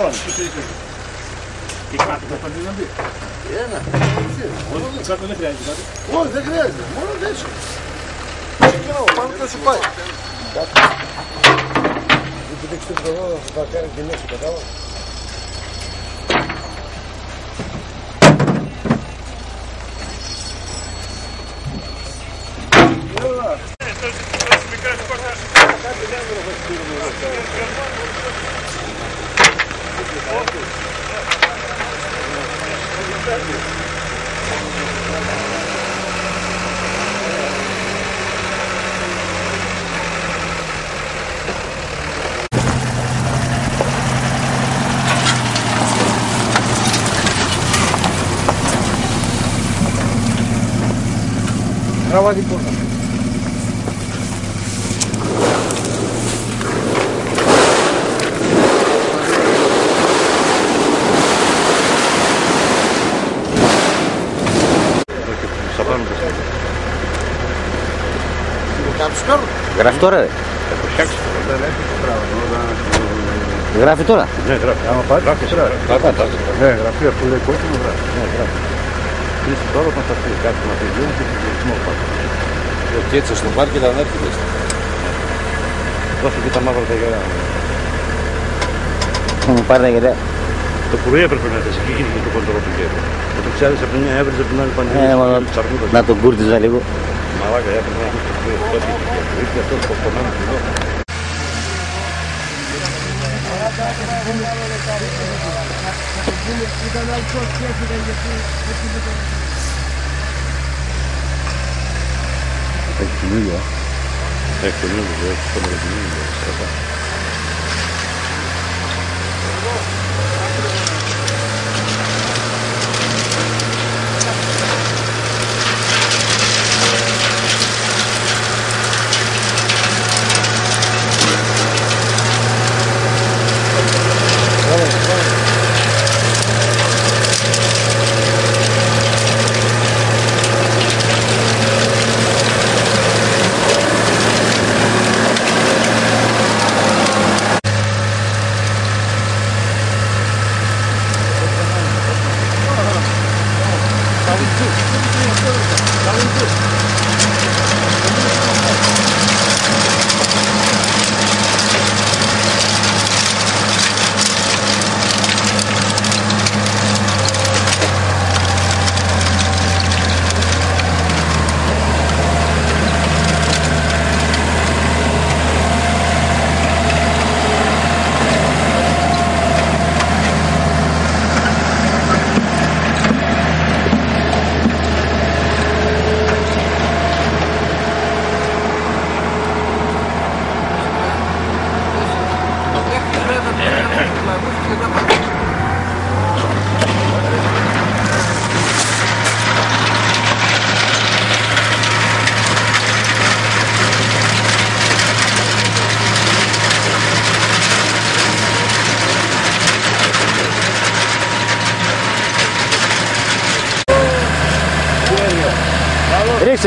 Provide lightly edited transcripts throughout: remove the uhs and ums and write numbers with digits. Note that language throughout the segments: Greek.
Κατσόνι. Και κάτω θα παντού να μπει. Ένα. Όχι, κάτω δεν χρειάζεται κάτι. Όχι, δεν χρειάζεται. Μόνο έτσι. Ξεκινάω, πάνω και σου πάει. Δεν πήδεξε το εδώ, θα κάνει την μέση, κατάλαβα. Τραβά την πόρτα. Γράφει τώρα ρε. Γράφει τώρα. Ναι, γράφει. Άμα πάτε, γράφει τώρα. Ναι, γράφει αφού λέει κόκκινο, γράφει. Ναι, γράφει. Κλείσει τώρα όταν θα πει κάτι να πει και στην πληθυσμό πάτε. Και έτσι στο πάρκι θα ανέρχεται. Δώσε και τα μαύρα τα γερά. Θα μου πάρει τα γερά. Το κουρί έπρεπε να θέσει, εκεί γίνεται το κοντρό του γέρου. Το ξέρεις από την μια έβριζε από την άλλη πανεπιστήμια. Να τον κούρτιζα λίγο. Μαλάκα, έπρεπε να μην το πει αυτό και ήρθε αυτό το κομμάτι του εδώ. Έχει την ίδια. Έχει την ίδια, έχει το μερικινίδιο.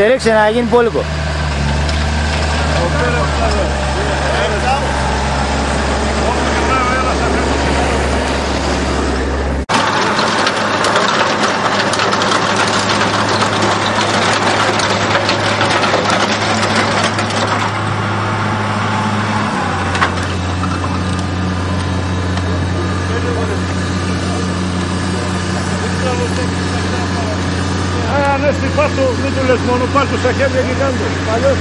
Ρίξε να γίνει πόλικο. Ανέστη, πάρ' το, μην του λες μόνο, πάρ' το στα χέρια και κάνε το. Παλιώς.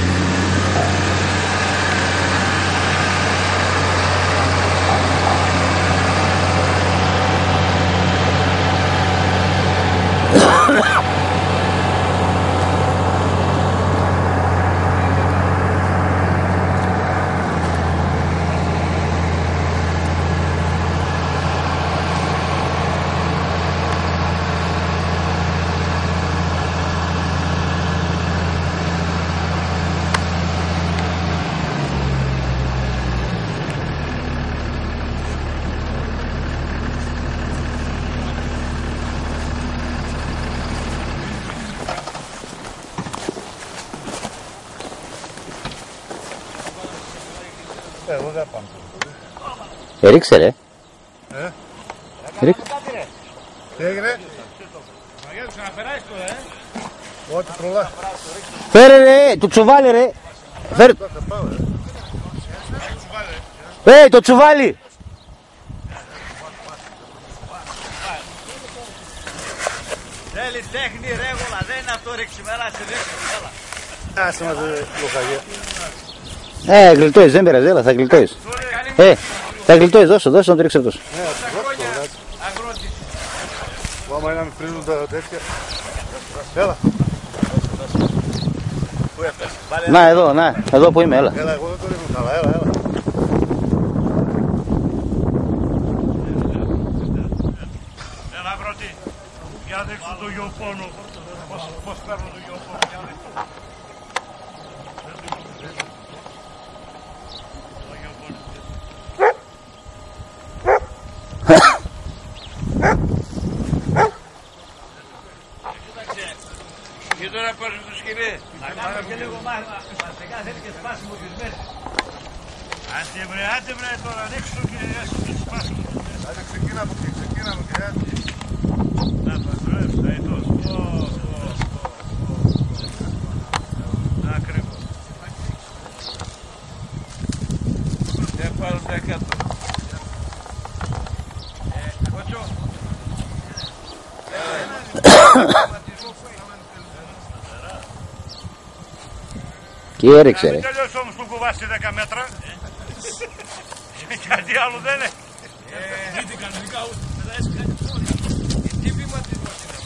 Εγώ δεν πάω. Ρίξε ρε. Ρίκ. Τι έγινε? Ό,τι προλάβει. Φέρε ρε, το τσουβάλι ρε. Φέρε. Το τσουβάλι. Θέλει τέχνη ρέγουλα, δεν είναι αυτό ρίξιμέλα, σε ρίξιμέλα. Άσε μας λοχαγία. Γλιτώεις, δεν πειράζει, έλα, θα γλιτώεις. Θα γλιτώεις, δώσε να το ρίξει αυτός. Άμα είναι να μην πρίζουν τα τέτοια. Έλα. Πού έφτασε? Να, εδώ που είμαι, έλα. Έλα, εγώ δεν το ρίχνω καλά, έλα. Έλα αγρότη, για δείξου το γεωπόνο, πώς παίρνω το γεωπόνο, για δείξου. Και τώρα πάρεις το σκηνή. Να κάνουμε και λίγο μάθημα. Μαστικά θέλει και σπάσιμο της μέσης. Άντε βρε τώρα, ρίξου το και έσου το σπάσιμο. Άντε ξεκίνα από εκεί, ξεκίνα από εκεί. Να πας ρε, αητός. Ακριβώς. Και πάρουμε κάτω. Κότσο. Και έριξε ρε. Μην τελειώσει όμως που κουβάσει 10 μέτρα. Γιατί άλλο δεν είναι. Γιατί κανονικά ούτε πετάεις κάτι πόδι. Τι βηματισμός είναι.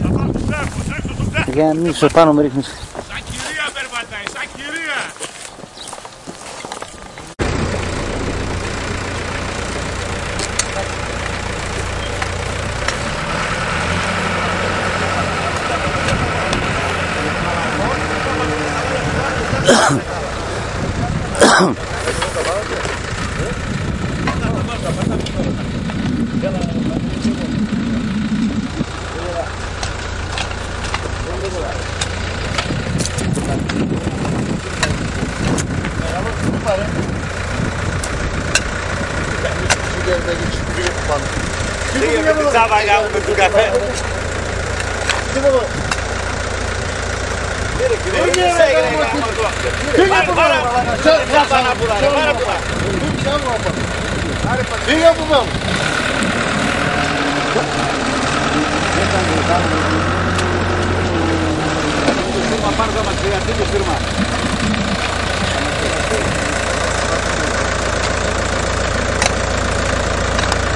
Θα πάρω τους τράκους, ρίξω τους τράκους. Για μην στο πάνω με ρίχνεις. Σαν κυρία περπατάει, σαν κυρία. Πήγε με την τσάβα για με τον καφέ. Φύγε από πάνω. Πάνω θα μας χρειαστεί το φύρμα.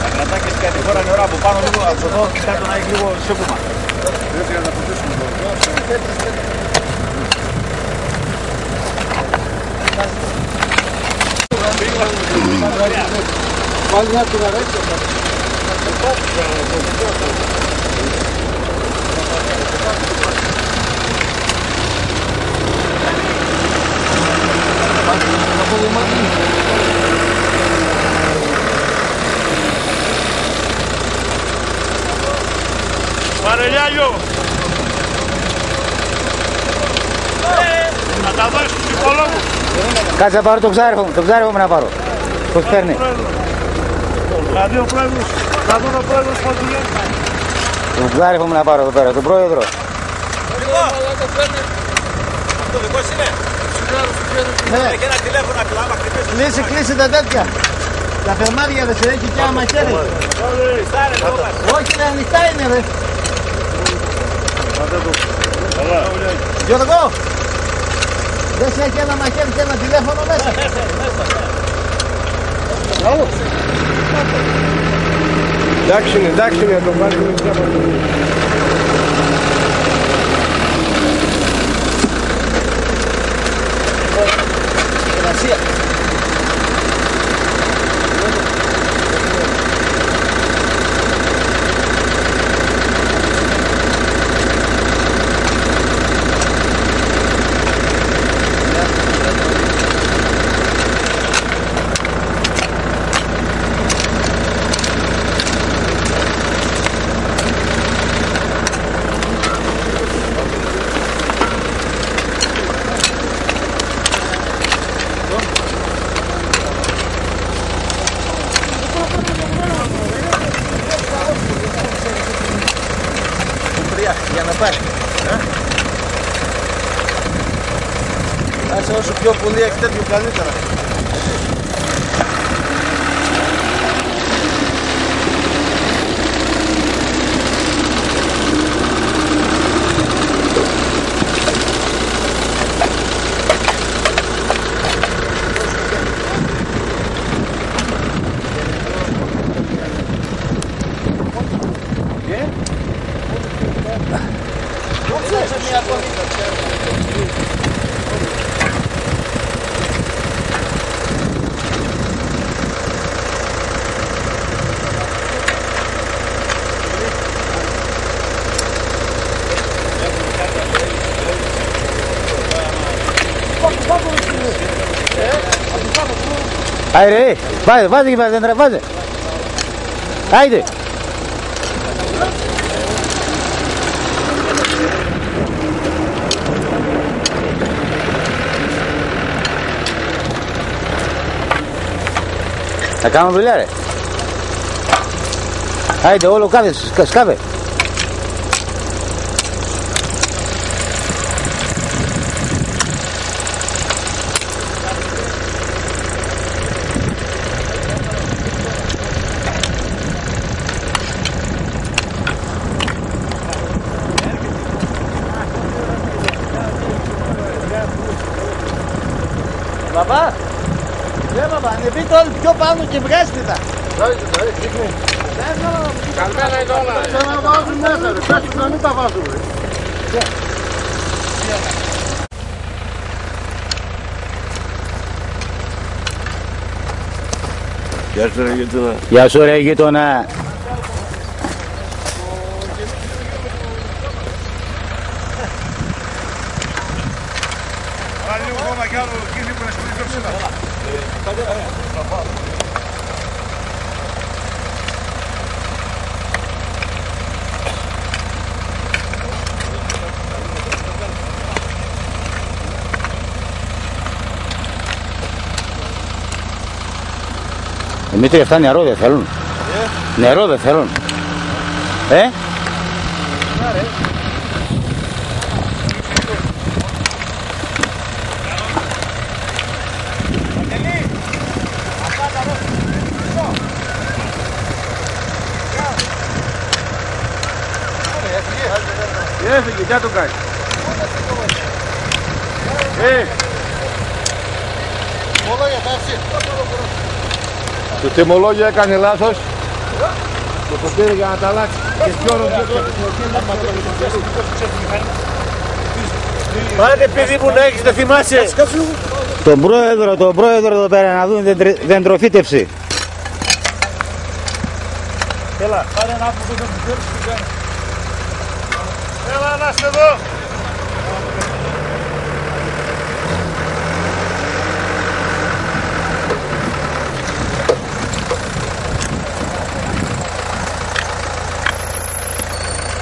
Τα κρατάκες κάτι φορά είναι ώρα από πάνω λίγο, από εδώ και κάτω να έχει λίγο σέκουμα. Έτσι για να ποτίσουμε το πάλι μια τουραρέξια. Πάρε λιάγιο. Να τα δώσεις στους οικολόγους. Κάτσε να πάρω το ξάρι μου να πάρω. Πώς παίρνει. Δηλαδή ο πρόεδρος, να δω ο πρόεδρος πώς δουλεύει. Το ξάρι μου να πάρω εδώ πέρα, τον πρόεδρο. Αυτό δικός είναι. Έχει ένα τηλέφωνο να κλάμα χτυπήσει. Κλείσε τα τέτοια. Τα φερμάρια δεν σε έχει και άμα χέρι. Όχι ρε, ανοιχτά είναι ρε. Γιώργο, δεν σε έχει ένα μαχαίρι και ένα τηλέφωνο μέσα. Εντάξει είναι, το βάζουμε πια. Εργασία. Άσε όσο πιο πολύ έχει τέτοιο καλύτερα. Άιντε, βάζε και βάζε. Άιντε. Θα κάνω δουλειά ρε. Άιντε, όλο σκάβε. Μπαμπά, ναι μπαμπά, ανεβείτε όλοι πιο πάνω και βγάζετε τα. Καλμένα είναι όλα. Δεν να βάζουν μέσα ρε, πες να μην τα βάζουν ρε. Γεια σου ρε γείτονα. Γεια σου ρε γείτονα. Βάλει λίγο ακόμα κι άλλο εκείνη που είναι στο ίδιο ψηλά. Δημήτρη, αυτά νερό δεν θέλουν. Νερό δεν θέλουν. Έφυγε, τι να το κάνει. Μολόγια, τάψη. Το τιμολόγιο έκανε λάθος. Το πήρε για να τα αλλάξει. Και πιο Πάτε παιδί μου να έχεις, δεν θυμάσαι. Τον πρόεδρο εδώ πέρα να δουν δεντροφύτευση. Έλα, πάρε ένα άπλο που δεν μου κάνει. Έλα να είστε εδώ.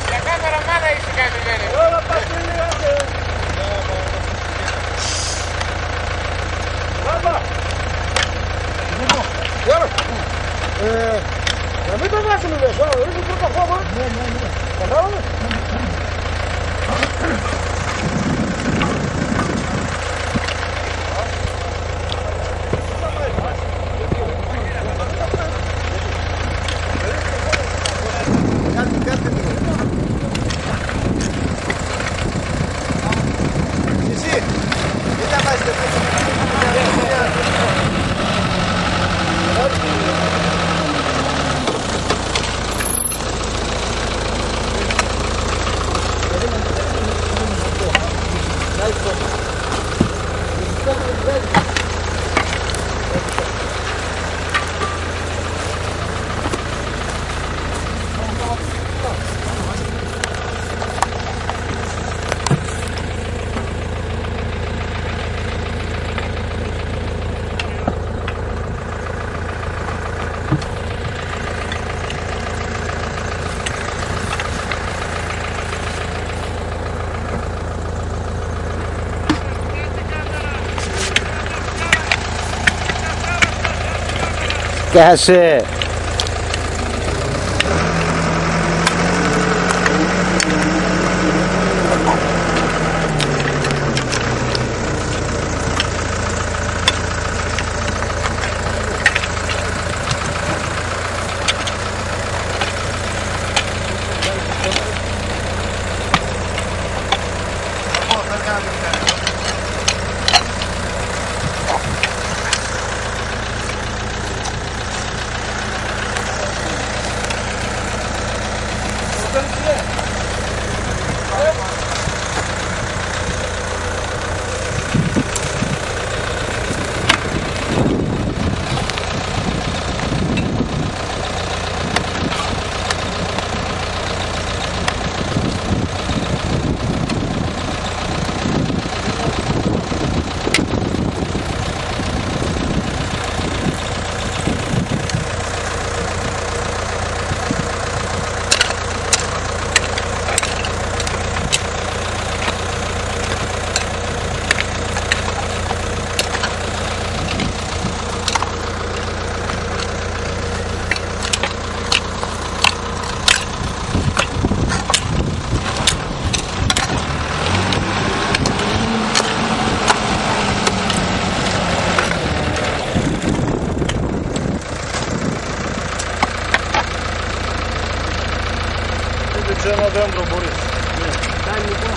Για κάμερα μάνα είσαι κάτι λένε. Όλα πατήλοι άντε. Μπαμπά. Να μην το βάζουμε μέσα, ρίχνει πρώτο χώμα. Ναι. Κατάλαβες. Εσύ, δεν τα βάζεις Κάσε. Ce nu aveam roborit. Dai mică.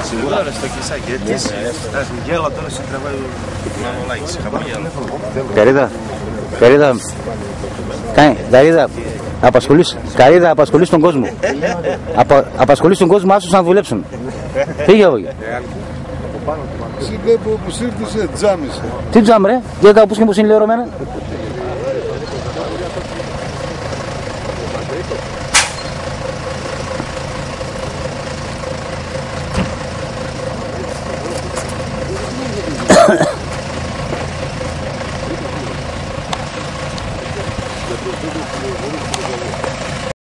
Σίγουρα στο κισάκι, έτσι. Γέλα τώρα σε τραβάει ο Μανολάκης, χαμόγελα. Καρίδα, απασχολείς τον κόσμο. Απασχολείς τον κόσμο, άσους να δουλέψουν. Φύγε από εκεί. Εσύ βλέπω πως ήρθες τζάμισε. Τι τζάμ ρε, για κάπου που είναι λερωμένα.